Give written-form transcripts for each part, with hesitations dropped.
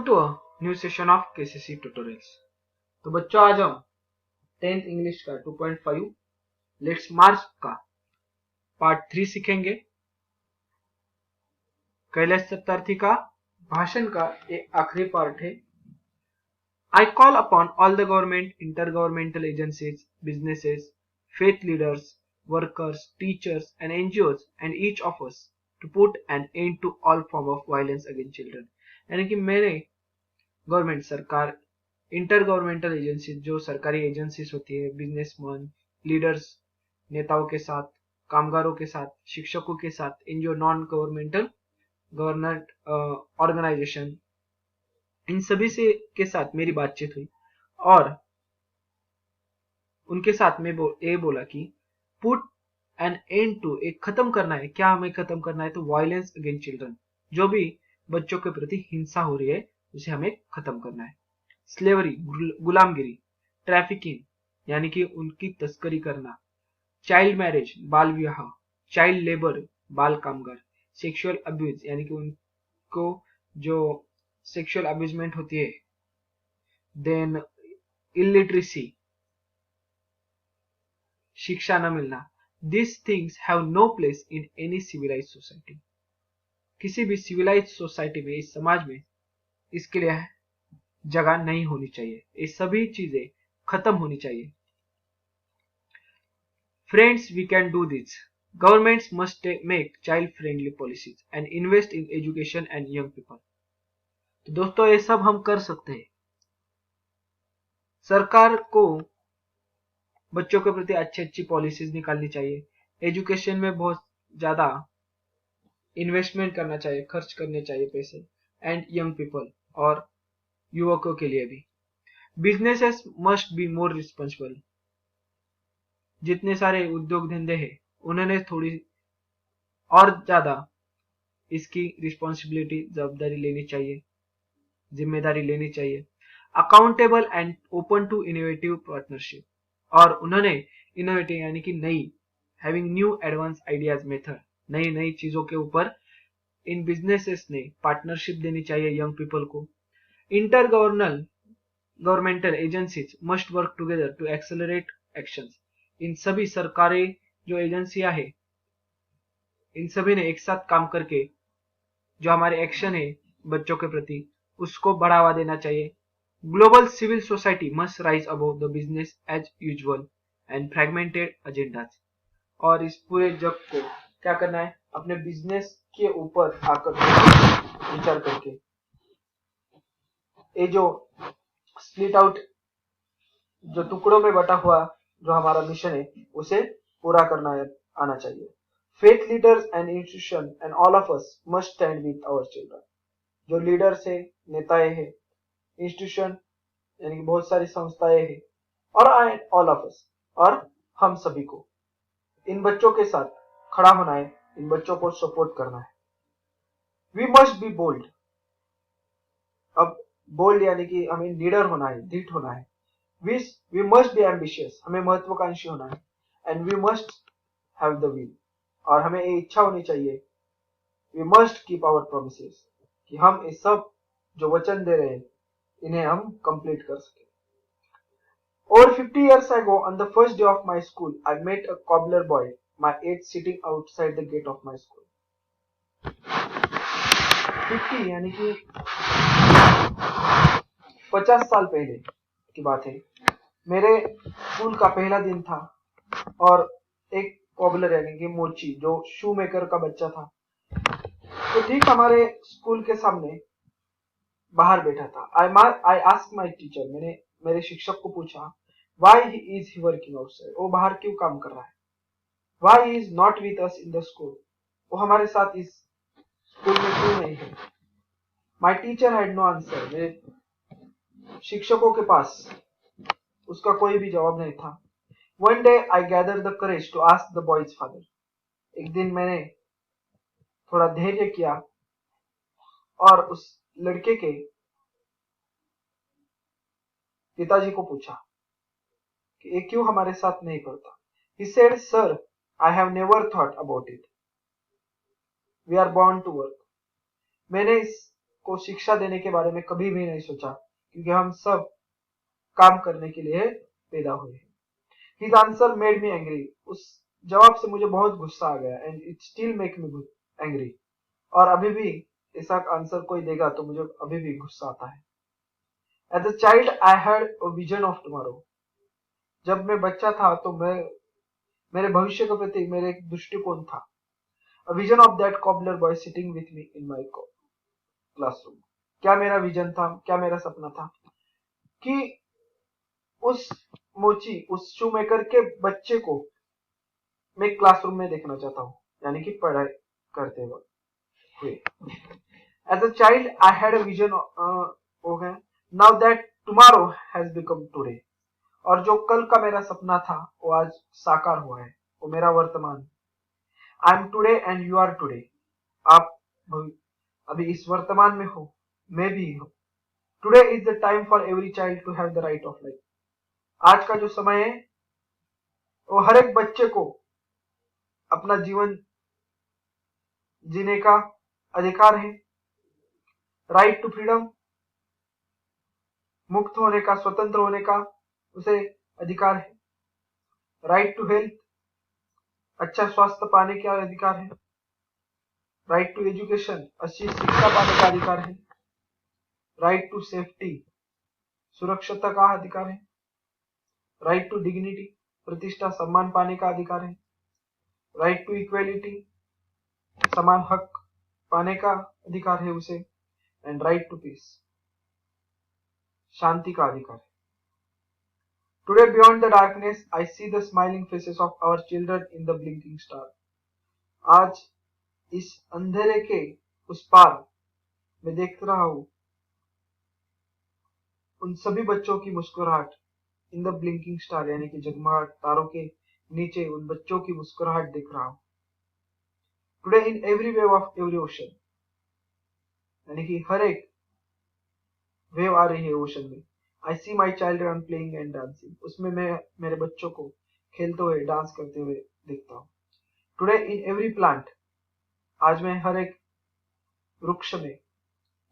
to a new session of KCC tutorials. तो बच्चों आज हम 10th इंग्लिश का 2.5 लेट्स मार्च का पार्ट 3 सीखेंगे। कैलाश सत्यार्थी का भाषण का एक आखिरी पार्ट है। I call upon all the government, intergovernmental agencies, businesses, faith leaders, workers, teachers and NGOs and each of us to put an end to all form of violence against children। यानी कि मैंने government सरकार, inter governmental agency जो सरकारी agencies होती है, businessman, leaders, नेताओं के साथ, कामगारों के साथ, शिक्षकों के साथ, NGO, non governmental government organisation, इन सभी से के साथ मेरी बातचीत हुई और उनके साथ में ये बोला कि पुट एन एंड टू, एक खत्म करना है। क्या हमें खत्म करना है? तो वायलेंस अगेंस्ट चिल्ड्रन, जो भी बच्चों के प्रति हिंसा हो रही है उसे हमें खत्म करना है। स्लेवरी, गुलामगिरी, ट्रैफिकिंग यानी कि उनकी तस्करी करना, चाइल्ड मैरिज, बाल विवाह, चाइल्ड लेबर, बाल कामगार, सेक्सुअल अब्यूज यानी कि उनको जो सेक्सुअल अब्यूजमेंट होती है, देन इलिटरेसी, शिक्षा न मिलना। This things have no place in any civilised society. किसी भी सिविलाइज्ड सोसाइटी में, इस समाज में इसके लिए जगह नहीं होनी चाहिए। ये सभी चीजें खत्म होनी चाहिए। Friends, we can do this. Governments must make child friendly policies and invest in education and young people. तो दोस्तों, ये सब हम कर सकते हैं। सरकार को बच्चों के प्रति अच्छी अच्छी पॉलिसीज निकालनी चाहिए। एजुकेशन में बहुत ज्यादा इन्वेस्टमेंट करना चाहिए, खर्च करने चाहिए पैसे, एंड यंग पीपल और युवकों के लिए भी। Businesses must be more responsible. जितने सारे उद्योग धंधे हैं उन्होंने थोड़ी और ज्यादा इसकी रिस्पॉन्सिबिलिटी, जवाबदारी लेनी चाहिए, जिम्मेदारी लेनी चाहिए। Accountable and open to innovative partnership, और उन्होंने इनोवेटिव यानी कि नई, having new advance ideas method, नई नई चीजों के ऊपर इन बिजनेसेस ने पार्टनरशिप देनी चाहिए यंग पीपल को। Inter governmental agencies must work together to accelerate actions. इन सभी सरकारी जो एजेंसियां हैं, इन सभी ने एक साथ काम करके जो हमारे एक्शन है बच्चों के प्रति, उसको बढ़ावा देना चाहिए। Global civil society must rise above the business as usual and fragmented agendas. और इस पूरे जग को क्या करना है? अपने बिजनेस के ऊपर आकर विचार करके ये जो स्प्लिट आउट, जो टुकड़ों में बटा हुआ जो हमारा मिशन है, उसे पूरा करना आना चाहिए। Faith leaders and institution and all of us must stand with our children. जो लीडर्स है, नेताएं हैं, इंस्टीट्यूशन यानी कि बहुत सारी संस्थाएं हैं, और ऑल ऑफ अस, और हम सभी को इन बच्चों के साथ खड़ा होना है, इन बच्चों को सपोर्ट करना है। We must be bold. अब बोल्ड यानी कि हमें लीडर होना है, धीट होना है। वी मस्ट बी एम्बिशियस, हमें महत्वाकांक्षी होना है। And we must have the will, और हमें ये इच्छा होनी चाहिए। We must keep our promises, कि हम ये सब जो वचन दे रहे हैं इन्हें हम कंप्लीट कर सके। Over 50 years ago, on the first day of my school, I met a cobbler boy, my age, sitting outside the gate of my school. 50 यानी कि 50 साल पहले की बात है। मेरे स्कूल का पहला दिन था और एक कॉबलर यानी कि मोची, जो शू मेकर का बच्चा था, तो ठीक हमारे स्कूल के सामने बाहर बैठा था। I asked my teacher, मैंने मेरे शिक्षक को पूछा, why is he working outside? वो बाहर क्यों काम कर रहा है? Why he is not with us in the school? वो हमारे साथ इस स्कूल में क्यों नहीं है? My teacher had no answer. मेरे शिक्षकों के पास उसका कोई भी जवाब नहीं था। One day I gathered the courage to ask the boy's father. एक दिन मैंने थोड़ा धैर्य किया और उस लड़के के पिताजी को पूछा कि ये क्यों हमारे साथ नहीं पढ़ता। He said, Sir, I have never thought about it. We are born to work. मैंने को शिक्षा देने के बारे में कभी भी नहीं सोचा, क्योंकि हम सब काम करने के लिए पैदा हुए हैं। His answer made me angry. उस जवाब से मुझे बहुत गुस्सा आ गया, and it still make me angry. और अभी भी ऐसा आंसर कोई देगा तो मुझे अभी भी गुस्सा आता है। As a child, I had a vision of tomorrow. जब मैं बच्चा था तो मेरे भविष्य के प्रति मेरे एक दृष्टिकोण था। A vision of that cobbler boy sitting with me in my classroom. क्या मेरा विजन था, क्या मेरा सपना था कि उस मोची, उस शूमेकर के बच्चे को मैं क्लासरूम में देखना चाहता हूँ, यानी कि पढ़ाई करते हुए। As a child, I had a vision. Okay. Now that tomorrow has become today. और जो कल का मेरा सपना था वो आज साकार हुआ है, वो मेरा वर्तमान। I am today and you are today. आप अभी इस वर्तमान में हो, मैं भी हूँ। Today is the time for every child to have the right of life. आज का जो समय है वो हर एक बच्चे को अपना जीवन जीने का अधिकार है। राइट टू फ्रीडम, मुक्त होने का, स्वतंत्र होने का उसे अधिकार है। राइट टू हेल्थ, अच्छा स्वास्थ्य पाने का अधिकार है। राइट टू एजुकेशन, अच्छी शिक्षा पाने का अधिकार है। राइट टू सेफ्टी, सुरक्षितता का अधिकार है। राइट टू डिग्निटी, प्रतिष्ठा सम्मान पाने का अधिकार है। राइट टू इक्वेलिटी, समान हक पाने का अधिकार है उसे। एंड राइट टू पीस, शांति का अधिकार है। Today beyond the darkness I see the smiling faces of our children in the blinking star. आज इस अंधेरे के उस पार मैं देख रहा हूं उन सभी बच्चों की मुस्कुराहट। इन द ब्लिंकिंग स्टार, यानी कि जगमगाहट तारों के नीचे उन बच्चों की मुस्कुराहट देख रहा हूं। Today in every wave of every ocean, यानी कि हर एक वेव आ रही है ओशन में। I see my child run playing and dancing, उसमें मैं मेरे बच्चों को खेलते हुए डांस करते हुए देखता हूँ। टुडे इन एवरी प्लांट, आज मैं हर एक वृक्ष में।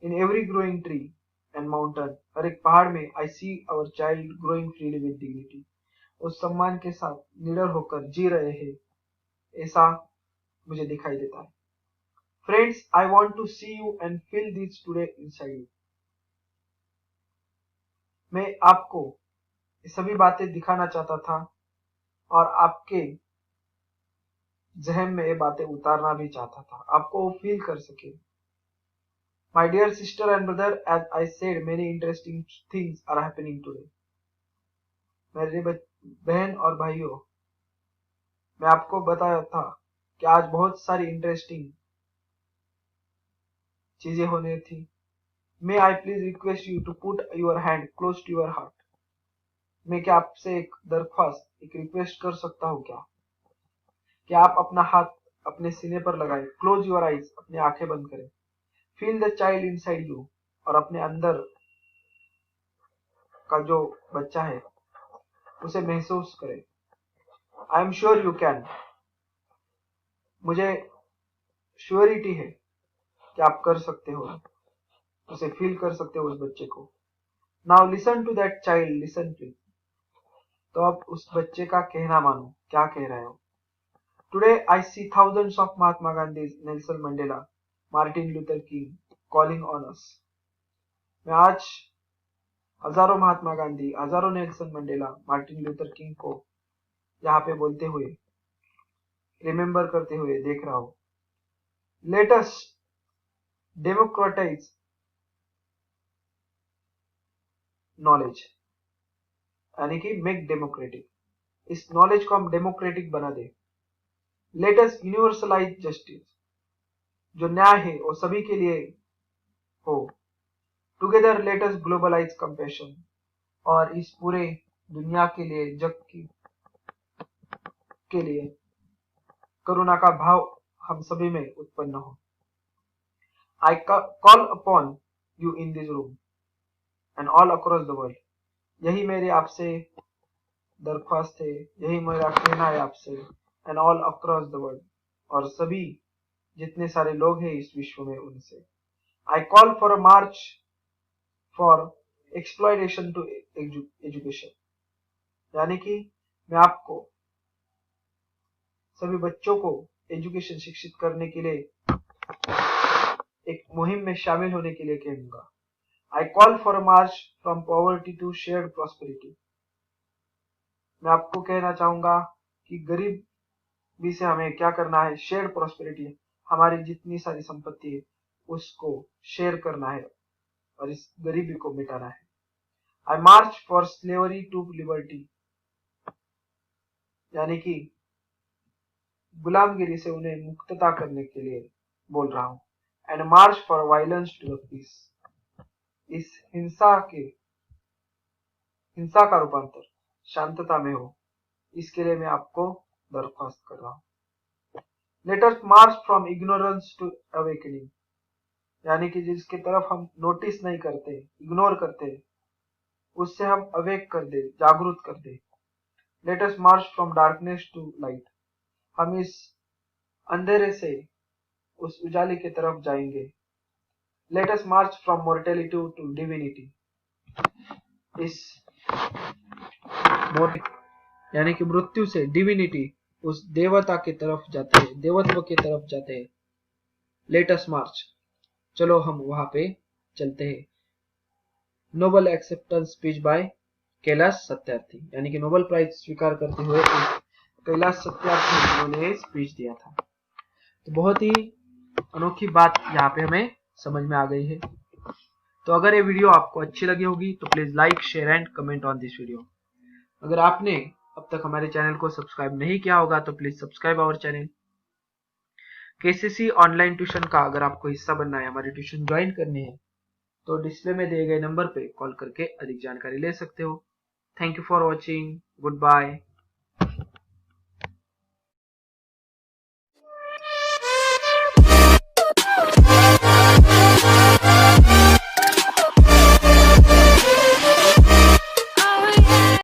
In every growing tree and mountain, हर एक पहाड़ में। I see our child growing freely with dignity, उस सम्मान के साथ निडर होकर जी रहे हैं, ऐसा मुझे दिखाई देता है। Friends, I want to see you and feel this today inside you. मैं आपको ये सभी बातें दिखाना चाहता था और आपके जहन में ये बातें उतारना भी चाहता था, आपको वो फील कर सके। My dear sister and brother, as I said many interesting things are happening today. मेरे बहन और भाइयों, मैं आपको बताया था कि आज बहुत सारी इंटरेस्टिंग चीजें होने थी। May I please request you to put your hand close to your heart. मैं क्या आपसे एक दरख्वास्त, एक रिक्वेस्ट कर सकता हूँ क्या कि आप अपना हाथ अपने सीने पर लगाएं। क्लोज योर आईज, अपनी आंखें बंद करें। Feel the child inside you, और अपने अंदर का जो बच्चा है उसे महसूस करें। I am sure you can, मुझे श्योरिटी है कि आप कर सकते हो, उसे फील कर सकते हो उस बच्चे को। Now listen to that child, listen please. तो आप उस बच्चे का कहना मानो, क्या कह रहे हो। Today I see thousands of Mahatma Gandhi, Nelson Mandela, Martin Luther King calling on us. मैं आज हजारों महात्मा गांधी, हजारों Nelson Mandela, Martin Luther King को यहाँ पे बोलते हुए, रिमेम्बर करते हुए देख रहा हूं। लेट अस डेमोक्रेटाइज नॉलेज, यानी कि मेक डेमोक्रेटिक, इस नॉलेज को हम डेमोक्रेटिक बना दे। लेट अस यूनिवर्सलाइज जस्टिस, जो न्याय है वो सभी के लिए हो। Together let us globalise compassion, और इस पूरे दुनिया के लिए, जग के लिए करुणा का भाव हम सभी में उत्पन्न हो। I call upon you in this room and all across the world, यही मेरे आपसे दरख्वास्त है, यही मेरा कहना है आपसे। And all across the world, और सभी जितने सारे लोग हैं इस विश्व में उनसे। I call for a march for exploitation to education. यानी कि मैं आपको सभी बच्चों को एजुकेशन शिक्षित करने के लिए एक मुहिम में शामिल होने के लिए कहूंगा। I call for a march from poverty to shared prosperity. मैं आपको कहना चाहूंगा कि गरीबी से हमें क्या करना है, शेयर्ड प्रॉस्पेरिटी, हमारी जितनी सारी संपत्ति है उसको शेयर करना है और इस गरीबी को मिटाना है। I march for slavery to liberty, यानी कि गुलामगिरी से उन्हें मुक्तता करने के लिए बोल रहा हूं। And march for violence to the peace, इस हिंसा का रूपांतर शांतता में हो, इसके लिए मैं आपको दरख्वास्त कर रहा हूं। Let us march from ignorance to awakening, यानी कि जिसकी तरफ हम नोटिस नहीं करते, इग्नोर करते, उससे हम अवेक कर दे, जागरूक कर दे। Let us march from darkness to light, हम इस अंधेरे से उस उजाले की तरफ जाएंगे। Let us march from mortality to divinity, इस यानी कि मृत्यु से डिविनिटी, उस देवता की तरफ जाते हैं, देवत्व की तरफ जाते हैं। लेट अस मार्च, चलो हम वहां पे चलते हैं। Nobel acceptance speech by Kailash Satyarthi, यानी कि नोबेल प्राइज स्वीकार करते हुए कैलाश सत्यार्थी ने स्पीच दिया था। तो बहुत ही अनोखी बात यहाँ पे हमें समझ में आ गई है। तो अगर ये वीडियो आपको अच्छी लगी होगी तो please like, share and comment on this video. अगर आपने अब तक हमारे चैनल को सब्सक्राइब नहीं किया होगा तो please subscribe our channel. KCC online tuition का अगर आपको हिस्सा बनना है, हमारी ट्यूशन ज्वाइन करनी है, तो डिस्प्ले में दिए गए नंबर पे कॉल करके अधिक जानकारी ले सकते हो। Thank you for watching, good bye.